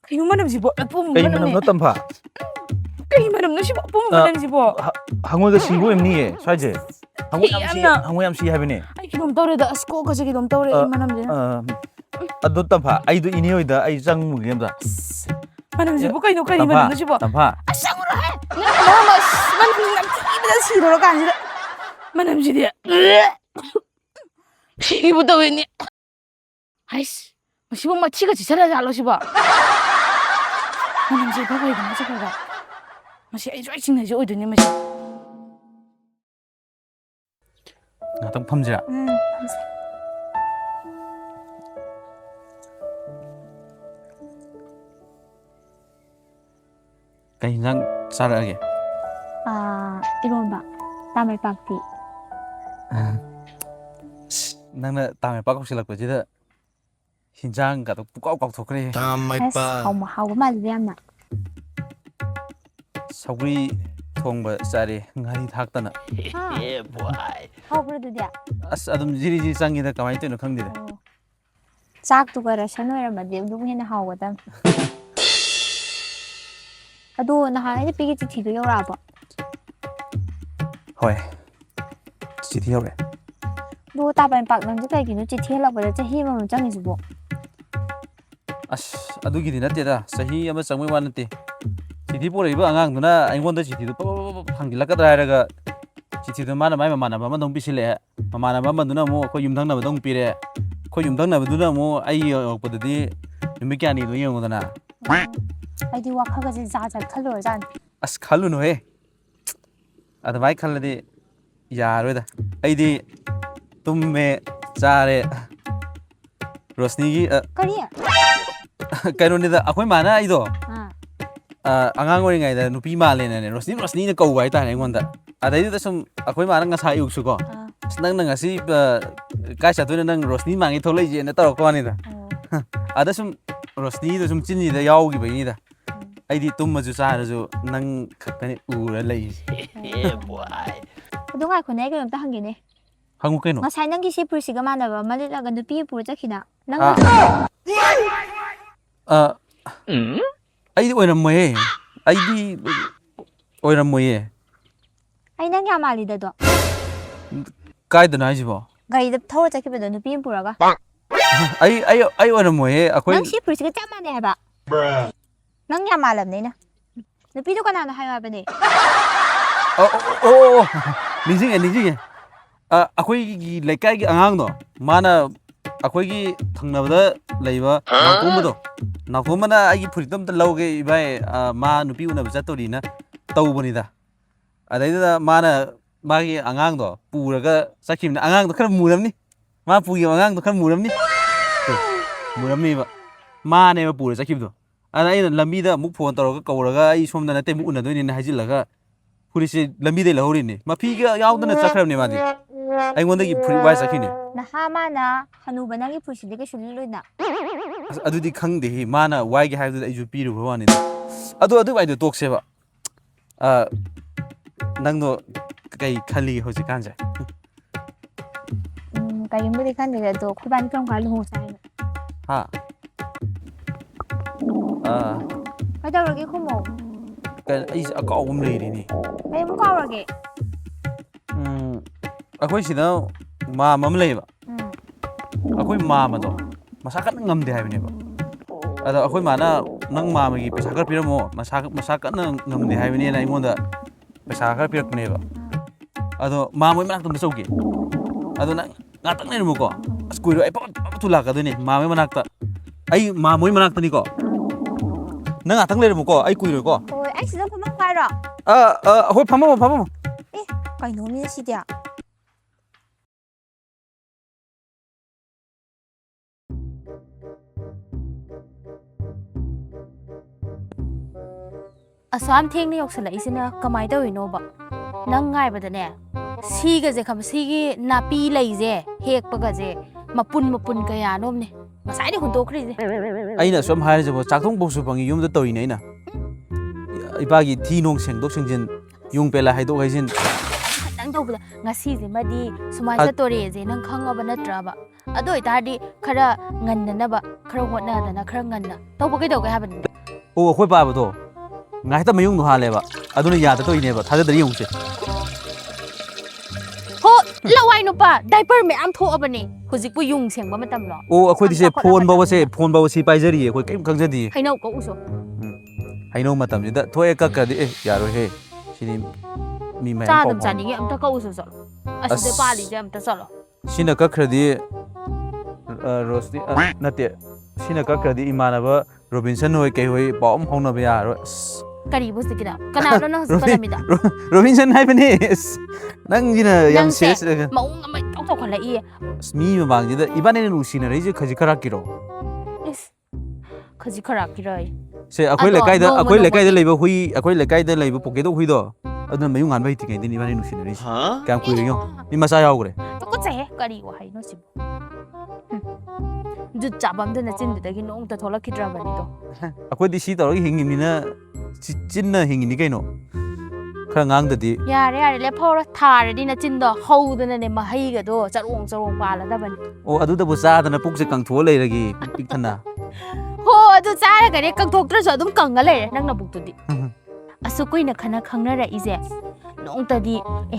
Kay manam si bo pum Kay manam no tampa. Kay manam no si bo pum manam si bo. Hangoi ga sibo emni e swaje. Hangoi am si habine. Ai ki dom tawre da asko ka ki dom tawre manam je. Ado tampa ai do ini oida ai jang mu gem da. Manam si bo kay no kay manam no si bo. Tampa. Asang ro he. Manam nam ti da si ro kan si da. Manam si dia. Si bo tawre ni. Hais. Si bo ma chi ka chi sala ja lo si bo. Manam si ba kay da ma sa ka. Masih ai zoi ching na jo oidoni masih. Ngatang phamja. Phamse. Kay hinjang sarage. Ironba. Maipaak ti. Nangna Maipaak ko silak pajida. Hinjang ka to pukaw kaw thokre. Maipaak. Hau ma liam na. Sauri thongba sari ngari thakta na. Yeah boy. Hau bro du dia. As adum jiri jiri changi da kamai to no khangdire. Chak tu ga ration oi ma de du hena hau ga dam. Ado na ha ni pigi chi do yora ba. Hoi. Chithi yore. Do Maipaak nang ji kai gi no chi thela ba cha hi ma chang ni su bo. As adu gi dinate da sahi ama changmai wan nate. Chithi po reiba angang duna aingonda chithi do phangilaka drairaga chithi do mana mai mamana ba dong pisile mamana ba duna mo ko yumdang na ba dong pire ko yumdang na ba duna mo ai okpodadi numi kyani do yengodana Ai di wakha ga ji za za khalo jan. As khalu no he ada mai khaladi yaroida ai di tumme chare Rosni gi Kariya. kaino ni da akoi mana ai do angang ori ngai da nupi ma le ne Rosni na kau bai ta ne ngonda adai da sum akoi ma nga sa yuk su ko nang nang asi ka sa tu nang Rosni ma ngi tholai je na tar ko ni da ada sum Rosni da sum chini da yaw gi bai ni da ai di tum ma ju sa ju nang khakani u ra lai boy Ado ngai khone ga ta hangi ne. hangu kaino Ngasai nang gi si pur si ga mana ba ma le la ga nu pi pur cha khina. Nang ai di oiram moye ai di oiram moye ai nang ya ma li da do. kai da na ji bo Gari da thaw cha ki ba do nu pi pur ga. ai oiram moye akoi Nang si pur si ga cha ma ne ba. Nang ya ma lam ne na. Nu pi do ka na na hai ba ne. Nijing akoi gi lekai gi angang do mana akoi gi thangnabada leiba nakomana ai gi phuritam ta lauge bai ma nupi una ba tori na tawbani da adai da mana magi angang do puraga sakhimna angang do khar muramni ma pugi angang do khar muramni ba ma ne ba pura sakhim do ana ai lambi da muk phone toroga kawraga ai somda na te mu una doini na hajilaga purisi lambi de lahori ni mafi ga yaudana chakhrab ne madi ai ngonda gi phuri wai sakhini Na ha ma na hanu ba nang gi pur si de ga shuli loi na. adudi khangde hi mana wai gi haidu ai ju piru bawani adu bai do tokse ba nang do kai khali hoji kanje Kai mu de kan de do khu ban kong ka lu ho sai. ha Kai da ro ge khu mo. kai ai akawum leiri ni Kai mu ka ro ge. akhoi sida ma mam leiba akhoi ma ma do masakat ngamde haibne ba ada akhoi mana nang ma ma gi pesa kar piramo masakat ngamde haibne na imonda pesa kar pirakne ba ado ma moi manak tum sauki ado nang ngatak ne mo ko skuiro ai pa tula ka doni ma moi manak ta ai ma moi manak ta ni ko nang ngatak le mo ko ai kuiro ko Oi ai si da pha ma kai ro. akhoi phamo Kai no mi si dia. Asam theng ni yoksala isina kamai da wino ba. Nang ngai ba da ne. Si ga je kham si gi na pi lai je hek pa ga je mapun ka ya nom ne. Masai ni hun to khri je. aina som hai je bo chakthong bo su bangi yum da tori nei na ibagi thi nong sengdok sengjin yung pela haidok haijin Nang do ba ngasi je ma di sumai sa tori je nang khang ba na tra ba. ꯑꯗꯨ ꯑꯣꯏꯇꯥꯔꯗꯤ ꯈꯔ ꯉꯟꯅꯅꯕ ꯈꯔ ꯍꯣꯠꯅꯗꯅ ꯈꯔ ꯉꯟꯅ ꯇꯧꯕ ꯀꯩꯗꯧꯒꯦ ꯍꯥꯏꯕꯅꯤ ꯑꯣ ꯑꯩꯈꯣꯏ ꯄꯥꯕꯗꯣ ꯉꯥꯏꯍꯥꯛꯇ ꯃꯌꯨꯡꯗꯣ ꯍꯥꯜꯂꯦꯕ ꯑꯗꯨꯅ ꯌꯥꯗ ꯇꯧꯏꯅꯦꯕ ꯊꯥꯖꯗ꯭ꯔꯤ ꯌꯦꯡꯉꯨꯁꯦ ꯍꯣ ꯂꯋꯥꯏ ꯅꯨꯄꯥ ꯗꯥꯏꯄꯔ ꯃꯌꯥꯝ ꯊꯣꯛꯑꯕꯅꯦ ꯍꯧꯖꯤꯛꯄꯨ ꯌꯨꯡ ꯁꯦꯡꯕ ꯃꯇꯝꯂꯣ ꯑꯣ ꯑꯩꯈꯣꯏꯗꯤꯁꯦ ꯐꯣꯟ ꯐꯥꯎꯕ ꯁꯤ ꯄꯥꯏꯖꯔꯤꯌꯦ ꯑꯩꯈꯣꯏ ꯀꯔꯤꯝ ꯈꯪꯖꯗꯤꯌꯦ ꯍꯩꯅꯧ ꯀꯛꯎꯁꯣ ꯍꯩꯅꯧ ꯃꯇꯝꯁꯤꯗ ꯊꯣꯛꯑꯦ ꯀꯛꯈ꯭ꯔꯗꯤ ꯌꯥꯔꯣꯏꯍꯦ ꯁꯤꯗꯤ ꯃꯤ ꯃꯌꯥꯝ ꯄꯥꯎ ꯆꯥꯗꯕ ꯐꯥꯎꯅ ꯆꯥꯅꯤꯡꯉꯦ ꯑꯝꯇ ꯀꯛꯎꯁꯣ ꯆꯠꯂꯣ ꯑꯁꯤꯗ ꯄꯥꯜꯂꯤꯁꯦ ꯑꯝꯇ ꯆꯠꯂꯣ ꯁꯤꯅ ꯀꯛꯈ꯭ꯔꯗꯤ ꯔꯣꯁꯇꯤ ꯅꯠꯇꯦ ꯁꯤꯅ ꯀꯛꯈ꯭ꯔꯗꯤ ꯏꯃꯥꯟꯅꯕ ꯔꯣꯕꯤꯟꯁꯟ ꯍꯣꯏ ꯀꯩ ꯍꯣꯏ ꯄꯥꯎ ꯑꯃ ꯐꯥꯎꯅꯕ ꯌꯥꯔꯔꯣꯏ ꯀꯔꯤꯕꯨ ꯍꯧꯖꯤꯛꯀꯤꯗ ꯀꯅꯥꯅꯣ ꯅꯪ ꯍꯧꯖꯤꯛ ꯄꯜꯂꯝꯃꯤꯗ ꯔꯣꯕꯤꯟꯁꯟ ꯍꯥꯏꯕꯅꯦ ꯅꯪꯁꯤꯅ ꯌꯥꯝ ꯅꯪꯁꯦ ꯁꯦꯔꯤꯌꯁ ꯃꯑꯣꯡ ꯑꯃ ꯏꯇꯧ ꯇꯧꯈꯠꯂꯛꯏꯌꯦ ꯃꯤ ꯃꯃꯥꯡꯁꯤꯗ ꯏꯕꯥꯅꯤꯅ ꯅꯨꯡꯁꯤꯅꯔꯛꯏꯁꯦ ꯈꯖꯤꯛ ꯈꯔꯥꯛꯀꯤꯔꯣ ꯏꯁ ꯈꯖꯤꯛ ꯈꯔꯥꯛꯀꯤꯔꯣꯏ ꯁꯦ ꯑꯗꯣ ꯅꯣꯡꯃ ꯑꯩꯈꯣꯏ ꯂꯩꯀꯥꯏꯗ ꯅꯣꯡꯃꯒꯤ ꯂꯩꯕ ꯍꯨꯏ ꯑꯩꯈꯣꯏ ꯂꯩꯀꯥꯏꯗ ꯂꯩꯕ ꯄꯣꯀꯦꯗꯣ ꯍꯨꯏꯗꯣ ꯑꯗꯨꯅ ꯃꯌꯨꯡ ꯍꯥꯟꯕ ꯍꯩꯇ꯭ꯔꯤꯉꯩꯗꯅꯤ ꯏꯕꯥꯅꯤ ꯅꯨꯡꯁꯤꯅꯔꯤꯁꯦ ꯀꯌꯥꯝ ꯀꯨꯏꯔꯦ ꯌꯦꯡꯉꯣ ꯃꯤ ꯃꯆꯥ ꯌꯥꯎꯈ꯭ꯔꯦ ꯇꯨꯀꯠꯆꯩꯍꯦ ꯀꯔꯤ ꯋꯥꯍꯩꯅꯣ ꯁꯤꯕꯨ ꯖꯨꯠ ꯆꯥꯐꯝꯗꯨ ꯅꯆꯤꯟꯗꯨꯗꯒꯤ ꯅꯣꯡꯇ ꯊꯣꯛꯂꯛꯈꯤꯗ꯭ꯔꯕꯅꯤꯗꯣ ꯑꯩꯈꯣꯏꯗꯤ ꯁꯤ ꯇꯧꯔꯒ ꯍꯤꯡꯉꯤꯕꯅꯤꯅ ꯆꯤꯟꯅ ꯍꯤꯡꯉꯤꯅꯤ ꯀꯩꯅꯣ ꯈꯔ ꯉꯥꯡꯗꯗꯤ ꯌꯥꯔꯦ ꯌꯥꯔꯦ ꯂꯦꯞꯍꯧꯔꯣ ꯊꯥꯔꯗꯤ ꯅꯆꯤꯟꯗꯣ ꯍꯧꯗꯅꯅꯦ ꯃꯍꯩꯒꯗꯣ ꯆꯔꯣꯡ ꯆꯔꯣꯡ ꯄꯥꯜꯂꯗꯕꯅꯤ ꯑꯣ ꯑꯗꯨꯗꯕꯨ ꯆꯥꯗꯅ ꯄꯨꯛꯁꯦ ꯀꯪꯊꯣꯛꯑ ꯂꯩꯔꯒꯦ ꯄꯤꯛ ꯊꯟꯅ ꯍꯣ ꯑꯗꯨ ꯆꯥꯔꯒꯅꯦ ꯀꯪꯊꯣꯛꯇ꯭ꯔꯁꯨ ꯑꯗꯨꯝ ꯀꯪꯉ ꯂꯩꯔꯦ ꯅꯪ ꯅꯕꯨꯛꯇꯨꯗꯤ ꯑꯁꯨꯛ ꯀꯨꯏꯅ ꯈꯪꯅꯔꯛꯏꯁꯦ ꯅꯣꯡꯇꯗꯤ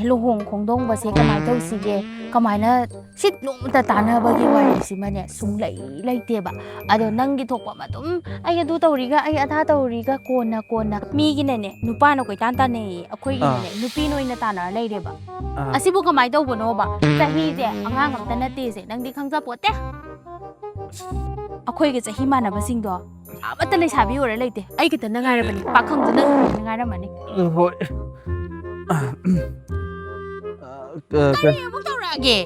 ꯂꯨꯍꯣꯡ ꯈꯣꯡꯗꯣꯡꯕꯁꯦ ꯀꯃꯥꯏꯅ ꯇꯧꯁꯤꯒꯦ ꯀꯃꯥꯏꯅ ꯁꯤ ꯅꯣꯡꯃꯇ ꯇꯥꯟꯅꯕꯒꯤ ꯋꯥꯔꯤꯁꯤꯃꯅꯦ ꯁꯨꯡꯂꯩ ꯂꯩꯇꯦꯕ ꯑꯗꯣ ꯅꯪꯒꯤ ꯊꯣꯛꯄ ꯑꯗꯨꯝ ꯑꯩ ꯑꯗꯨ ꯇꯧꯔꯤꯒ ꯑꯩ ꯑꯗꯥ ꯇꯧꯔꯤꯒ ꯀꯣꯟꯅ ꯃꯤꯒꯤꯅꯅꯦ ꯅꯨꯄꯥꯅ ꯀꯣꯏꯇꯥꯟ ꯇꯥꯟꯅꯩꯌꯦ ꯑꯩꯈꯣꯏꯒꯤꯅꯅꯦ ꯅꯨꯄꯤꯅ ꯑꯣꯏꯅ ꯇꯥꯟꯅꯔ ꯂꯩꯔꯦꯕ ꯑꯁꯤꯕꯨ ꯀꯃꯥꯏꯅ ꯇꯧꯕꯅꯣꯕ ꯆꯍꯤꯁꯦ ꯑꯉꯥꯡ ꯑꯝꯇ ꯅꯠꯇꯦꯁꯦ ꯅꯪꯗꯤ ꯈꯪꯖꯄꯣꯠꯇꯦ ꯑꯩꯈꯣꯏꯒ ꯆꯍꯤ ꯃꯥꯟꯅꯕꯁꯤꯡꯗꯣ ꯑꯃꯠꯇ ꯂꯩꯁꯥꯕꯤ ꯑꯣꯏꯔ ꯂꯩꯇꯦ ꯑꯩ ꯈꯛꯇꯅ ꯉꯥꯏꯔꯕꯅꯤ ꯄꯥꯈꯪꯁꯨ ꯅꯪ ꯈꯛꯇꯅ ꯉꯥꯏꯔꯝꯃꯅꯤ ꯍꯣꯏ ꯀꯔꯤ ꯑꯃꯨꯛ ꯇꯧꯔꯛꯑꯒꯦ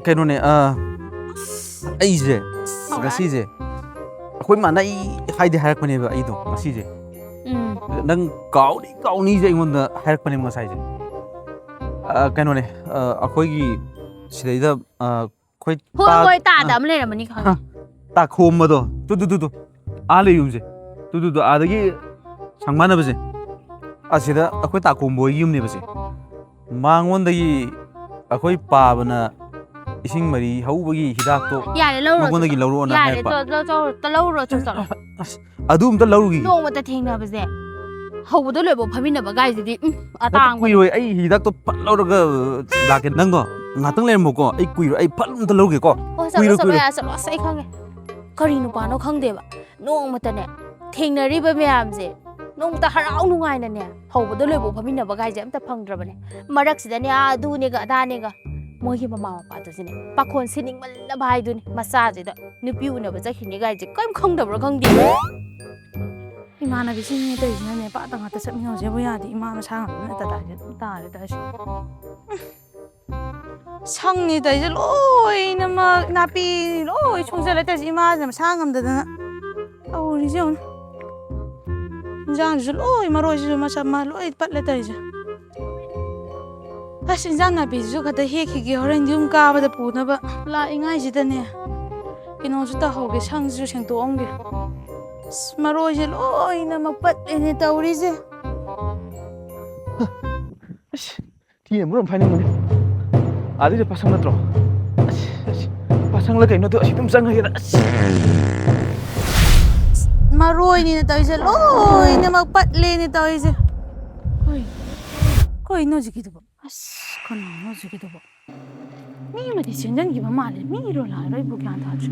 ꯀꯩꯅꯣꯅꯦ ꯑꯩꯁꯦ ꯉꯁꯤꯁꯦ ꯑꯩꯈꯣꯏ ꯃꯥꯅ ꯑꯩ ꯍꯥꯏꯗꯤ ꯍꯥꯏꯔꯛꯄꯅꯦꯕ ꯑꯩꯗꯣ ꯉꯁꯤꯁꯦ ꯅꯪ ꯀꯥꯎꯅꯤꯁꯦ ꯑꯩꯉꯣꯟꯗ ꯍꯥꯏꯔꯛꯄꯅꯦꯕ ꯉꯁꯥꯏꯁꯦ ꯀꯩꯅꯣꯅꯦ ꯑꯩꯈꯣꯏꯒꯤ ꯁꯤꯗꯩꯗ ꯑꯩꯈꯣꯏ ꯍꯣꯏ ꯇꯥꯗ ꯑꯃ ꯂꯩꯔꯝꯃꯅꯤ ꯈꯪꯉꯦ ꯇꯥꯈꯣꯝꯕꯗꯣ ꯇꯨꯗꯨ ꯑꯥ ꯂꯩꯌꯨꯝꯁꯦ ꯇꯨꯗꯨꯗꯣ ꯑꯥꯗꯒꯤ ꯁꯪꯃꯥꯟꯅꯕꯁꯦ ꯑꯁꯤꯗ ꯑꯩꯈꯣꯏ ꯇꯥꯈꯣꯝꯕ ꯍꯣꯏ ꯌꯨꯝꯅꯦꯕꯁꯦ ꯃꯉꯣꯟꯗꯒꯤ ꯑꯩꯈꯣꯏ ꯄꯥꯕꯅ ꯏꯁꯤꯡ ꯃꯔꯤ ꯍꯧꯕꯒꯤ ꯍꯤꯗꯥꯛꯇꯣ ꯌꯥꯔꯦ ꯂꯧꯔꯣ ꯃꯉꯣꯟꯗꯒꯤ ꯂꯧꯔꯛꯑꯣꯅ ꯌꯥꯔꯦ ꯍꯥꯏꯔꯛꯄ ꯂꯧꯔꯣ ꯆꯠꯂꯣ ꯑꯁ ꯑꯗꯨ ꯑꯝꯇ ꯂꯧꯔꯨꯈꯤꯒꯦ ꯅꯣꯡꯃꯇ ꯊꯦꯡꯅꯕꯁꯦ ꯍꯧꯕꯗ ꯂꯣꯏꯕ ꯐꯝꯃꯤꯟꯅꯕ ꯒꯥꯏꯁꯤꯗꯤ ꯅꯠꯇꯦ ꯑꯇꯥꯡꯕꯅꯤ ꯀꯨꯏꯔꯣꯏ ꯑꯩ ꯍꯤꯗꯥꯛꯇꯣ ꯐꯠ ꯂꯧꯔꯒ ꯂꯥꯛꯀꯦ ꯅꯪꯗꯣ ꯉꯥꯛꯇꯪ ꯂꯩꯔꯝꯃꯣꯀꯣ ꯑꯩ ꯀꯨꯏꯔꯣꯏ ꯑꯩ ꯐꯠ ꯑꯝꯇ ꯂꯧꯔꯨꯒꯦꯀꯣ ꯍꯣꯏ ꯀꯨꯏꯔꯣꯏ ꯆꯠꯂꯣ ꯀꯨꯏꯔꯣꯏ ꯆꯠꯂꯣ ꯑꯁ ꯑꯩ ꯈꯪꯉꯦ ꯀꯔꯤ ꯅꯨꯄꯥꯅꯣ ꯈꯪꯗꯦꯕ ꯅꯣꯡꯃꯇꯅꯦ ꯊꯦꯡꯅꯔꯤꯕ ꯃꯌꯥꯝꯁꯦ ꯅꯣꯡꯃꯇ ꯍꯔꯥꯎ ꯅꯨꯡꯉꯥꯏꯅꯅꯦ ꯍꯧꯕꯗ ꯂꯣꯏꯕ ꯐꯝꯃꯤꯟꯅꯕ ꯒꯥꯏꯁꯦ ꯑꯝꯇ ꯐꯪꯗ꯭ꯔꯕꯅꯦ ꯃꯔꯛꯁꯤꯗꯅꯦ ꯑꯗꯨꯅꯦꯒ ꯑꯗꯥꯅꯦꯒ ꯃꯣꯏꯒꯤ ꯃꯃꯥ ꯃꯄꯥꯗꯨꯁꯨꯅꯦ ꯄꯥꯈꯣꯟ ꯁꯤꯅꯤꯡꯃꯜꯂꯕ ꯍꯥꯏꯗꯨꯅꯤ ꯃꯆꯥꯁꯤꯗ ꯅꯨꯄꯤ ꯎꯅꯕ ꯆꯠꯈꯤꯅꯤ ꯒꯥꯏꯁꯦ ꯀꯔꯤꯝ ꯈꯪꯗꯕ꯭ꯔꯥ ꯈꯪꯗꯦ 이만하게 ꯇꯧꯔꯤꯁꯤꯅꯅꯦ ꯄꯥꯛꯇ ꯉꯥꯛꯇ ꯆꯠꯃꯤꯟꯅꯁꯦꯕꯨ ꯌꯥꯗꯦ ꯏꯃꯥ ꯃꯁꯥ ꯉꯝꯗꯅ ꯇꯗꯥꯏꯁꯦ ꯑꯗꯨꯝ ꯇꯥꯔꯦ ꯇꯧꯔꯤꯁꯦ ꯁꯪꯅꯤ ꯇꯧꯔꯤꯁꯦ ꯂꯣꯏꯅꯃꯛ ꯅꯥꯄꯤ ꯂꯣꯏ ꯁꯣꯡꯖꯜꯂꯦ ꯇꯧꯔꯤꯁꯦ ꯏꯃꯥꯁꯦ ꯃꯁꯥ ꯉꯝꯗꯗꯅ ꯇꯧꯔꯤꯁꯦ ꯌꯦꯡꯉꯨ ꯏꯟꯖꯥꯡꯁꯤꯁꯨ ꯂꯣꯏ ꯃꯔꯣꯏꯁꯤꯁꯨ ꯃꯆꯞ ꯂꯣꯏ ꯄꯠꯂꯦ ꯇꯧꯔꯤꯁꯦ ꯑꯁ ꯏꯟꯖꯥꯡ ꯅꯥꯄꯤꯁꯤꯁꯨ ꯈꯛꯇ ꯍꯦꯛꯈꯤꯒꯦ ꯍꯣꯔꯦꯟ ꯌꯨꯝ ꯀꯥꯕꯗ ꯄꯨꯅꯕ ꯂꯥꯛꯏꯉꯥꯏꯁꯤꯗꯅꯦ ꯀꯩꯅꯣꯁꯨ ꯇꯧꯍꯧꯒꯦ ꯁꯪꯁꯤꯁꯨ ꯁꯦꯡꯇꯣꯛꯑꯝꯒꯦ ꯑꯁ ꯃꯔꯣꯏꯁꯦ ꯂꯣꯏꯅꯃꯛ ꯄꯠꯂꯦꯅꯦ ꯇꯧꯔꯤꯁꯦ ꯑꯁ ꯊꯤꯅ ꯃꯔꯣꯟ ꯐꯥꯏꯅꯤꯡꯕꯅꯦ ꯑꯥꯗꯩꯁꯨ ꯄꯥꯁꯪ ꯅꯠꯇ꯭ꯔꯣ ꯑꯁ ꯄꯥꯁꯪꯂ ꯀꯩꯅꯣꯗꯣ ꯑꯁꯤ ꯑꯗꯨꯝ ꯆꯪꯉꯒꯦꯗ ꯑꯁ ꯃꯔꯣꯏꯅꯤꯅ ꯇꯧꯔꯤꯁꯦ ꯂꯣꯏꯅꯃꯛ ꯄꯠꯂꯦꯅꯦ ꯇꯧꯔꯤꯁꯦ ꯀꯩꯅꯣ ꯍꯧꯖꯤꯛꯀꯤꯗꯨꯕꯣ ꯑꯁ ꯀꯅꯥꯅꯣ ꯍꯧꯖꯤꯛꯀꯤꯗꯨꯕꯣ ꯃꯤ ꯑꯃꯗꯤ ꯆꯦꯟꯖꯟꯈꯤꯕ ꯃꯥꯜꯂꯦ ꯃꯤꯔꯣ ꯂꯥꯛꯑꯔꯣꯏ ꯑꯩꯕꯨ ꯒ꯭ꯌꯥꯟ ꯇꯥꯗ꯭ꯔꯦ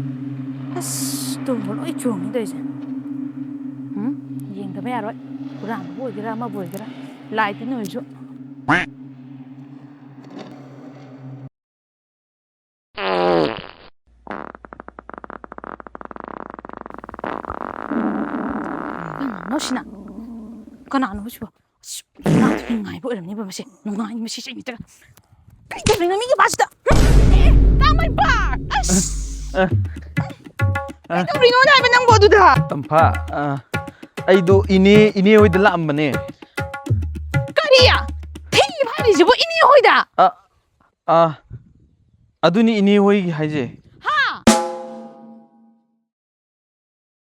ꯑꯁ ꯇꯨꯝꯕ ꯂꯣꯏ ꯆꯣꯡꯉꯤ ꯇꯧꯔꯤꯁꯦ ꯌꯦꯡꯗꯕ ꯌꯥꯔꯣꯏ ꯍꯨꯔꯥꯟꯕꯕꯨ ꯑꯣꯏꯒꯦꯔꯥ ꯑꯃꯕꯨ ꯑꯣꯏꯒꯦꯔꯥ ꯂꯥꯏ ꯇꯤꯟ ꯑꯣꯏꯔꯁꯨ ꯀꯅꯥꯅꯣ ꯀꯅꯥꯅꯣ ꯁꯤꯕꯣ ꯅꯨꯡꯉꯥꯏꯕ ꯑꯣꯏꯔꯝꯅꯤꯕ ꯃꯁꯤ ꯅꯨꯡꯉꯥꯏ ꯃꯁꯤ ꯆꯩꯅꯤꯇꯒ ꯀꯩ ꯇꯧꯔꯤꯅꯣ ꯃꯤꯒꯤ ꯕꯥꯁꯤꯗ ꯃꯥꯏꯄꯥꯛ ꯑꯁ ꯀꯩ ꯇꯧꯔꯤꯅꯣ ꯍꯥꯏꯕ ꯅꯪꯕꯣ ꯑꯗꯨꯗ ꯇꯝꯐꯥ ꯑꯩꯗꯣ ꯏꯅꯦ ꯍꯣꯏꯗ ꯂꯥꯛꯑꯝꯕꯅꯦ ꯀꯔꯤ ꯊꯤ ꯐꯥꯏꯔꯤꯁꯤꯕꯣ ꯏꯅꯦ ꯍꯣꯏꯗ ꯑꯗꯨꯅꯤ ꯏꯅꯦ ꯍꯣꯏꯒꯤ ꯍꯥꯏꯖꯦ